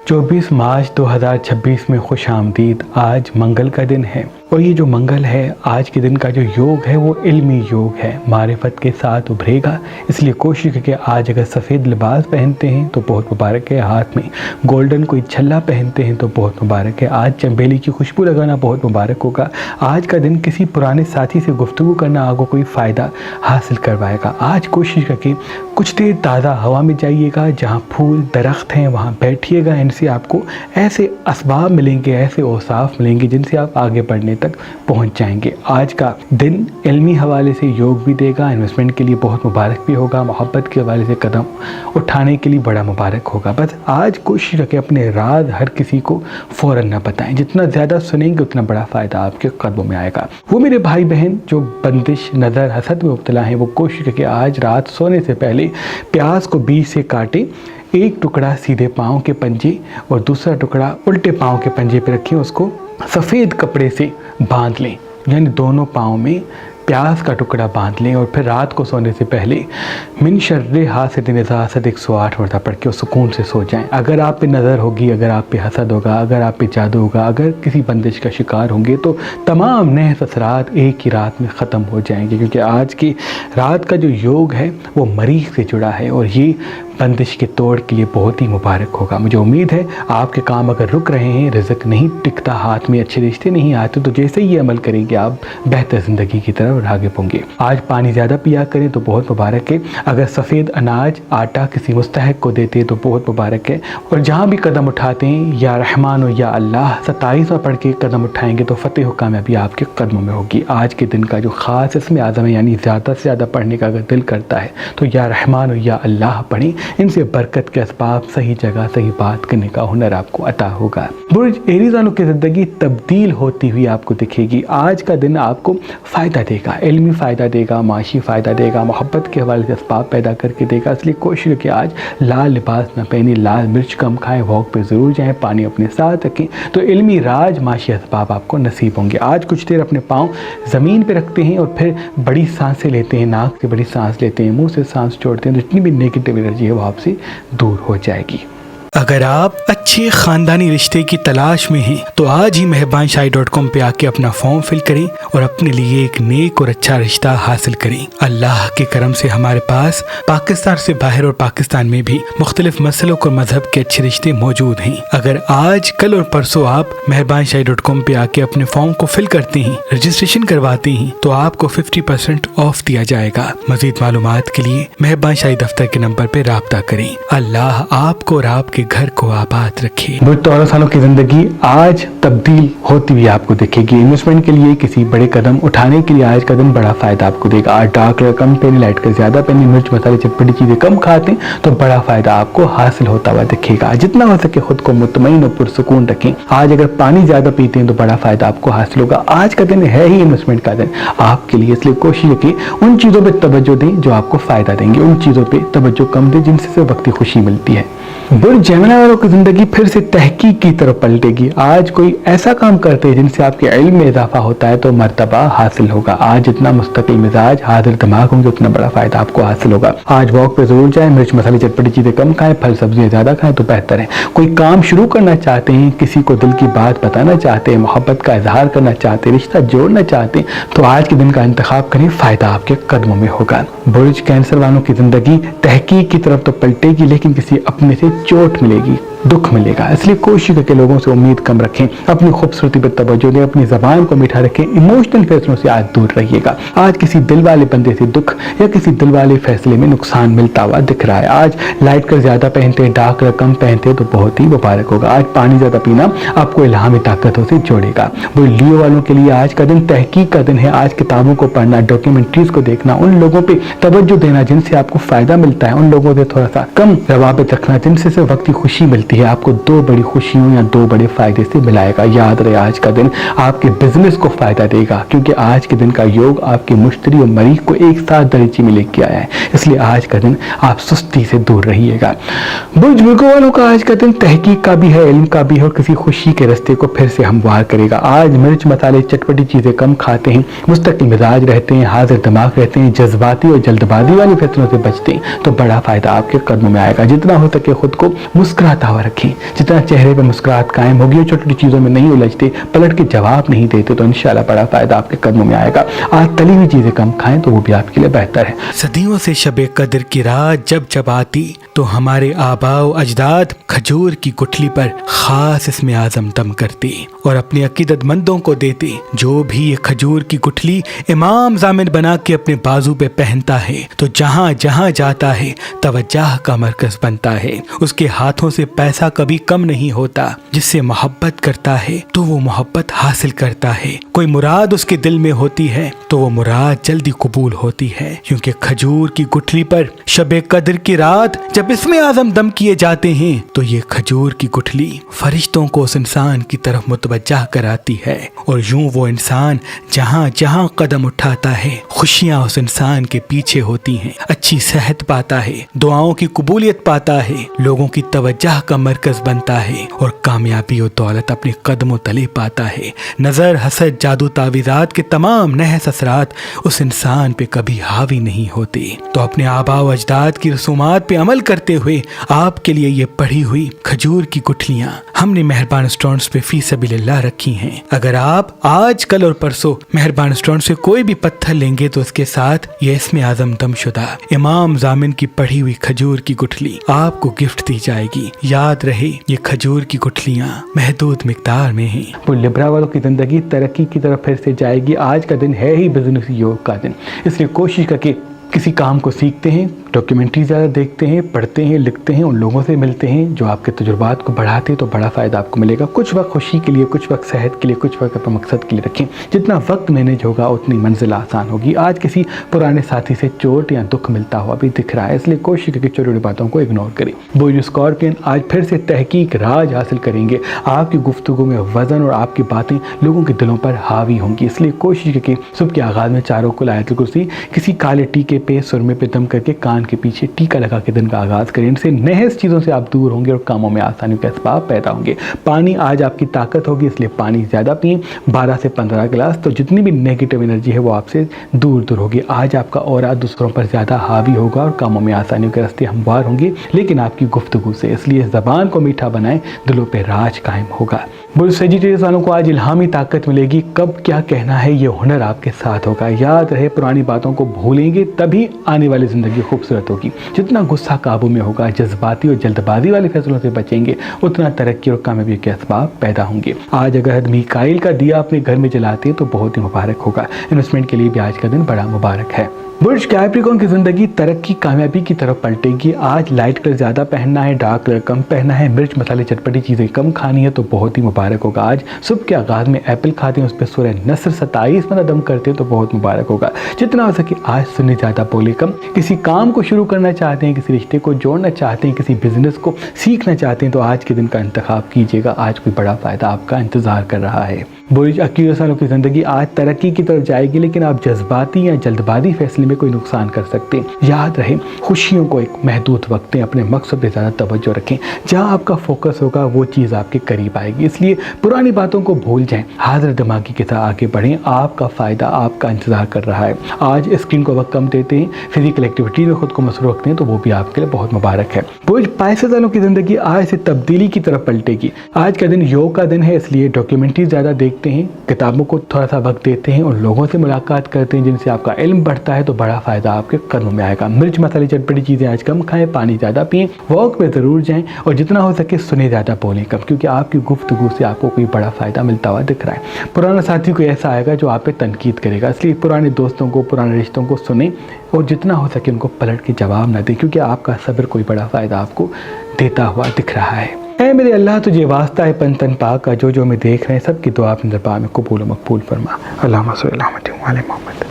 24 मार्च 2026 में खुश आमदीद। आज मंगल का दिन है और ये जो मंगल है, आज के दिन का जो योग है वो इल्मी योग है, मारिफत के साथ उभरेगा। इसलिए कोशिश करके आज अगर सफ़ेद लिबास पहनते हैं तो बहुत मुबारक है, हाथ में गोल्डन कोई छल्ला पहनते हैं तो बहुत मुबारक है, आज चंबेली की खुशबू लगाना बहुत मुबारक होगा। आज का दिन किसी पुराने साथी से गुफ्तगू करना आपको कोई फ़ायदा हासिल करवाएगा। आज कोशिश करके कुछ देर ताज़ा हवा में जाइएगा, जहाँ फूल दरख्त हैं वहाँ बैठिएगा। इनसे आपको ऐसे असबाब मिलेंगे, ऐसे औसाफ मिलेंगे जिनसे आप आगे बढ़ने तक पहुंच जाएंगे। आज का दिन इल्मी हवाले से योग भी देगा, इन्वेस्टमेंट के लिए बहुत मुबारक भी होगा, मोहब्बत के हवाले से कदम उठाने के लिए बड़ा मुबारक होगा। बस आज कोशिश करके अपने राज हर किसी को फ़ौरन ना बताएं, जितना ज़्यादा सुनेंगे उतना बड़ा फ़ायदा आपके कदमों में आएगा। वो मेरे भाई बहन जो बंदिश नज़र हसद में मुब्तला हैं, वो कोशिश करके आज रात सोने से पहले प्याज को बीच से काटें, एक टुकड़ा सीधे पाँव के पंजे और दूसरा टुकड़ा उल्टे पाँव के पंजे पे रखें, उसको सफ़ेद कपड़े से बांध लें, यानी दोनों पाँव में प्याज का टुकड़ा बांध लें और फिर रात को सोने से पहले मिन शर्रे हासिदिन इज़ा हसद 108 मरतबा पढ़ के सुकून से सो जाएं। अगर आप पे नज़र होगी, अगर आप पे हसद होगा, अगर आप पे जादू होगा, अगर किसी बंदिश का शिकार होंगे तो तमाम नहस असरात एक ही रात में ख़त्म हो जाएंगे, क्योंकि आज की रात का जो योग है वो मरीज़ से जुड़ा है और ये बंदिश के तोड़ के लिए बहुत ही मुबारक होगा। मुझे उम्मीद है आपके काम अगर रुक रहे हैं, रिज़्क नहीं टिकता, हाथ में अच्छे रिश्ते नहीं आते, तो जैसे ही अमल करेंगे आप बेहतर ज़िंदगी की तरफ आगे पहुँचेंगे। आज पानी ज़्यादा पिया करें तो बहुत मुबारक है। अगर सफ़ेद अनाज आटा किसी मुस्तहक को देते हैं तो बहुत मुबारक है। और जहाँ भी कदम उठाते हैं या रहमान या अल्लाह 27वां पढ़ के कदम उठाएंगे तो फ़तेह और कामयाबी आपके कदमों में होगी। आज के दिन का जो ख़ास इसमें आज़म है, यानी ज़्यादा से ज़्यादा पढ़ने का अगर दिल करता है तो या रहमान या अल्लाह पढ़ें। इनसे बरकत के असबाब, सही जगह सही बात करने का हुनर आपको अता होगा। बुर्ज एरीज़ वालों की ज़िंदगी तब्दील होती हुई आपको दिखेगी। आज का दिन आपको फ़ायदा देगा, इल्मी फ़ायदा देगा, माशी फ़ायदा देगा, मोहब्बत के हवाले से असबाब पैदा करके देगा। इसलिए कोशिश कि आज लाल लिबास न पहने, लाल मिर्च कम खाएं, वॉक पे ज़रूर जाएं, पानी अपने साथ रखें, तो इल्मी राज माशी असबाब आपको नसीब होंगे। आज कुछ देर अपने पाँव ज़मीन पर रखते हैं और फिर बड़ी सांसें लेते हैं, नाक से बड़ी सांस लेते हैं, मुँह से सांस छोड़ते हैं, तो जितनी भी नेगेटिव एनर्जी है वो आपसे दूर हो जाएगी। अगर आप अच्छे ख़ानदानी रिश्ते की तलाश में हैं तो आज ही मेहरबानशाही.com पे आके अपना फॉर्म फिल करें और अपने लिए एक नेक और अच्छा रिश्ता हासिल करें। अल्लाह के करम से हमारे पास पाकिस्तान से बाहर और पाकिस्तान में भी मुख्तलिफ मसलों और मजहब के अच्छे रिश्ते मौजूद हैं। अगर आज, कल और परसों आप मेहरबानशाही.com पे आके अपने फॉर्म को फिल करते हैं, रजिस्ट्रेशन करवाते हैं, तो आपको 50% ऑफ दिया जाएगा। मज़ीद मालूमात के लिए मेहरबानशाही दफ्तर के नंबर पे राब्ता करें। अल्लाह आपको और आपके घर को आबाद रखे। बुर्ज तौरस वालों की ज़िंदगी आज तब्दील होती हुई आपको दिखेगी। इन्वेस्टमेंट के लिए किसी बड़े कदम उठाने के लिए आज का दिन बड़ा फ़ायदा आपको देगा। आज डार्क कलर कम पहने, लाइट कलर ज़्यादा पहने, मिर्च मसाले चटपटी चीज़ें कम खाते हैं तो बड़ा फ़ायदा आपको हासिल होता हुआ दिखेगा। जितना हो सके खुद को मुतमईन और पुरसुकून रखें। आज अगर पानी ज़्यादा पीते हैं तो बड़ा फ़ायदा आपको हासिल होगा। आज का दिन है ही इन्वेस्टमेंट का दिन आपके लिए, इसलिए कोशिश की उन चीज़ों पर तवज्जो दें जो आपको फ़ायदा देंगे, उन चीज़ों पर तवज्जो कम दें जिनसे वक्ती खुशी मिलती है। बुर्ज जेमिनी वालों की ज़िंदगी फिर से तहकीक की तरफ पलटेगी। आज कोई ऐसा काम करते हैं जिनसे आपके इल्म में इजाफा होता है तो मर्तबा हासिल होगा। आज जितना मुस्तकिल मिजाज, हाजिर दिमाग होंगे, उतना बड़ा फ़ायदा आपको हासिल होगा। आज वॉक पे ज़रूर जाएं, मिर्च मसाले चटपटी चीज़ें कम खाएं, फल सब्जियाँ ज़्यादा खाएं तो बेहतर है। कोई काम शुरू करना चाहते हैं, किसी को दिल की बात बताना चाहते हैं, मोहब्बत का इजहार करना चाहते हैं, रिश्ता जोड़ना चाहते हैं, तो आज के दिन का इंतखाब करें, फ़ायदा आपके कदमों में होगा। बुर्ज कैंसर वालों की ज़िंदगी तहकीक की तरफ तो पलटेगी, लेकिन किसी अपने से चोट मिलेगी, दुख मिलेगा। इसलिए कोशिश करके लोगों से उम्मीद कम रखें, अपनी खूबसूरती पर तवज्जो दें, अपनी ज़बान को मीठा रखें, इमोशनल फैसलों से आज दूर रहिएगा। आज किसी दिल वाले बंदे से दुख या किसी दिल वाले फैसले में नुकसान मिलता हुआ दिख रहा है। आज लाइट कलर ज़्यादा पहनते हैं, डार्क कलर कम पहनते हैं तो बहुत ही मुबारक होगा। आज पानी ज़्यादा पीना आपको इल्हामी ताकतों से जोड़ेगा। वो लियो वालों के लिए आज का दिन तहकीक का दिन है। आज किताबों को पढ़ना, डॉक्यूमेंट्रीज को देखना, उन लोगों पर तवज्जो देना जिनसे आपको फ़ायदा मिलता है, उन लोगों से थोड़ा सा कम रवाबित रखना जिनसे सिर्फ वक्ती खुशी मिलती है, आपको दो बड़ी खुशियों या दो बड़े फायदे से मिलाएगा। याद रहे आज का दिन आपके बिजनेस को फायदा देगा, क्योंकि आज के दिन का योग आपके मुश्तरी और मरीज को एक साथ दर्जे में लेके आया है। इसलिए आज का दिन आप सुस्ती से दूर रहिएगा। बुजुर्गों वालों का आज का दिन तहकीक का भी है, इल्म का भी है और किसी खुशी के रास्ते को फिर से हमवार करेगा। आज मिर्च मसाले चटपटी चीजें कम खाते हैं, मुस्तकिल मिजाज रहते हैं, हाजिर दिमाग रहते हैं, जज्बाती और जल्दबाजी वाली फैसलों से बचते हैं तो बड़ा फायदा आपके कदमों में आएगा। जितना हो सके खुद को मुस्कुराता हुआ हवा रखें। जितना चेहरे पे मुस्कुराहट कायम होगी और छोटी छोटी चीज़ों में नहीं उलझते, पलट के जवाब नहीं देते, तो इंशाल्लाह बड़ा फ़ायदा आपके कदमों में आएगा। आज तली हुई चीज़ें कम खाएं तो वो भी आपके लिए बेहतर है। सदियों से शबे कदर की रात जब जब आती तो हमारे आबाओ अजदाद खजूर की गुठली पर खास इसमें आज़म दम करते और अपने अकीदतमंदों को देते। जो भी ये खजूर की गुठली इमाम ज़ामिन बना के अपने बाजू पे पहनता है तो जहाँ जहाँ जाता है तवज्जह का मरकज बनता है। उसके हाथों से पैसा कभी कम नहीं होता। जिससे मोहब्बत करता है तो वो मोहब्बत हासिल करता है। कोई मुराद उसके दिल में होती है तो वो मुराद जल्दी कबूल होती है, क्योंकि खजूर की गुठली पर शबे कदर की रात जब इसमें आज़म दम किए जाते हैं तो ये खजूर की गुठली फरिश्तों को उस इंसान की तरफ मुतवज्जह कराती है और यूं वो इंसान जहाँ जहाँ कदम उठाता है खुशियाँ उस इंसान के पीछे होती हैं। अच्छी सेहत पाता है, दुआओं की कबूलियत पाता है, लोगों की तवज्जह का मरकज बनता है और कामयाबी और दौलत अपने कदमों तले पाता है। नजर, हसद, जादू, तावीज़ात के तमाम नहस असरात उस इंसान पे कभी हावी नहीं होते। तो अपने आबाओ अजदाद की रसूमात पे अमल करते हुए आपके लिए ये पढ़ी हुई खजूर की गुठलियाँ हमने मेहरबान स्टोन्स पे फी सबीलिल्लाह रखी हैं। अगर आप आज, कल और परसों मेहरबान स्टोन से कोई भी पत्थर लेंगे तो उसके साथ ये इसमें आज़म दमशुदा इमाम ज़ामिन की पढ़ी हुई खजूर की गुठली आपको गिफ्ट दी जाएगी। याद रहे, ये खजूर की गुठलियाँ महदूद मिकदार में हैं। वो लिब्रा वालों की ज़िंदगी तरक्की की तरफ फिर से जाएगी। आज का दिन है ही बिजनेस योग का दिन, इसलिए कोशिश करके किसी काम को सीखते हैं, डॉक्यूमेंट्री ज़्यादा देखते हैं, पढ़ते हैं, लिखते हैं, उन लोगों से मिलते हैं जो आपके तजुर्बात को बढ़ाते हैं, तो बड़ा फ़ायदा आपको मिलेगा। कुछ वक्त खुशी के लिए, कुछ वक्त सेहत के लिए, कुछ वक्त अपने मकसद के लिए रखें। जितना वक्त मैनेज होगा उतनी मंजिल आसान होगी। आज किसी पुराने साथी से चोट या दुख मिलता हुआ भी दिख रहा है, इसलिए कोशिश करके छोटी छोटी बातों को इग्नोर करें। बोझ स्कॉर्पियन आज फिर से तहकीक राज हासिल करेंगे। आपकी गुफ्तगू में वज़न और आपकी बातें लोगों के दिलों पर हावी होंगी, इसलिए कोशिश करके सुबह के आगाज़ में चारों को आयतुल कुर्सी किसी काले टीके पे सुरमे पे दम करके कान के पीछे टीका लगा के दिन का आगाज करें। इनसे नहस चीज़ों से आप दूर होंगे और कामों में आसानी के असबाब पैदा होंगे। पानी आज आपकी ताकत होगी, इसलिए पानी ज़्यादा पिएं, 12 से 15 गिलास, तो जितनी भी नेगेटिव एनर्जी है वो आपसे दूर दूर होगी। आज आपका ऑरा दूसरों पर ज़्यादा हावी होगा और कामों में आसानियों के रास्ते हमवार होंगे, लेकिन आपकी गुफ्तगू से, इसलिए ज़बान को मीठा बनाएं, दिलों पर राज कायम होगा। बुल्स सेजिटेरियस वालों को आज इल्हामी ताकत मिलेगी। कब क्या कहना है ये हुनर आपके साथ होगा। याद रहे, पुरानी बातों को भूलेंगे तभी आने वाली ज़िंदगी खूबसूरत होगी। जितना गुस्सा काबू में होगा, जज्बाती और जल्दबाजी वाले फैसलों से बचेंगे, उतना तरक्की और कामयाबी के असबाब पैदा होंगे। आज अगर मीकाइल का दिया अपने घर में जलाते हैं तो बहुत ही मुबारक होगा। इन्वेस्टमेंट के लिए भी आज का दिन बड़ा मुबारक है। बुर्ज कैप्रिकॉर्न की ज़िंदगी तरक्की कामयाबी की तरफ पलटेगी। आज लाइट कलर ज़्यादा पहनना है, डार्क कलर कम पहनना है, मिर्च मसाले चटपटी चीज़ें कम खानी है, तो बहुत ही मुबारक होगा। आज सुबह के आगाज़ में एप्पल खाते हैं, उस पर सूरह नस्र 27 में दम करते हैं तो बहुत मुबारक होगा। जितना हो सके आज सुनने ज़्यादा बोले कम। किसी काम को शुरू करना चाहते हैं, किसी रिश्ते को जोड़ना चाहते हैं, किसी बिजनेस को सीखना चाहते हैं, तो आज के दिन का इंतखाब कीजिएगा। आज कोई बड़ा फ़ायदा आपका इंतज़ार कर रहा है। बुर्ज एक्वेरियस वालों की ज़िंदगी आज तरक्की की तरफ जाएगी, लेकिन आप जज्बाती या जल्दबाजी फैसले में कोई नुकसान कर सकते हैं। याद रहे, खुशियों को एक महदूद वक्त दें, अपने मकसद पे ज़्यादा तवज्जो रखें। जहाँ आपका फोकस होगा वो चीज़ आपके करीब आएगी, इसलिए पुरानी बातों को भूल जाएं, हाजिर दिमागी के साथ आगे बढ़ें। आपका फ़ायदा आपका इंतज़ार कर रहा है। आज स्क्रीन को वक्त कम देते हैं, फिजिकल एक्टिविटी में खुद को मसरूफ़ रखते हैं, तो वो भी आपके लिए बहुत मुबारक है। बुर्ज पाइसेस वालों की ज़िंदगी आज से तब्दीली की तरफ पलटेगी। आज का दिन योग का दिन है, इसलिए डॉक्यूमेंट्री ज़्यादा देखते हैं, किताबों को थोड़ा सा वक्त देते हैं, उन लोगों से मुलाकात करते हैं जिनसे आपका इल्म बढ़ता है, तो बड़ा फ़ायदा आपके कदमों में आएगा। मिर्च मसाले चटपटी चीज़ें आज कम खाएं, पानी ज़्यादा पिएं, वॉक पे ज़रूर जाएं और जितना हो सके सुने ज़्यादा बोलें कम, क्योंकि आपकी गुफ्तगू से आपको कोई बड़ा फ़ायदा मिलता हुआ दिख रहा है। पुराना साथी कोई ऐसा आएगा जो आप पे तनकीद करेगा, इसलिए पुराने दोस्तों को, पुराने रिश्तों को सुने और जितना हो सके उनको पलट के जवाब न दें, क्योंकि आपका सब्र कोई बड़ा फ़ायदा आपको देता हुआ दिख रहा है। ऐ मेरे अल्लाह, तुझे वास्ता है पन तन पाक का, जो जो मैं देख रहे हैं सबकी दुआ अपने दरबार में कबूल व मकबूल फरमा। अल्लाहुम्मा सल्ली अला मोहम्मद।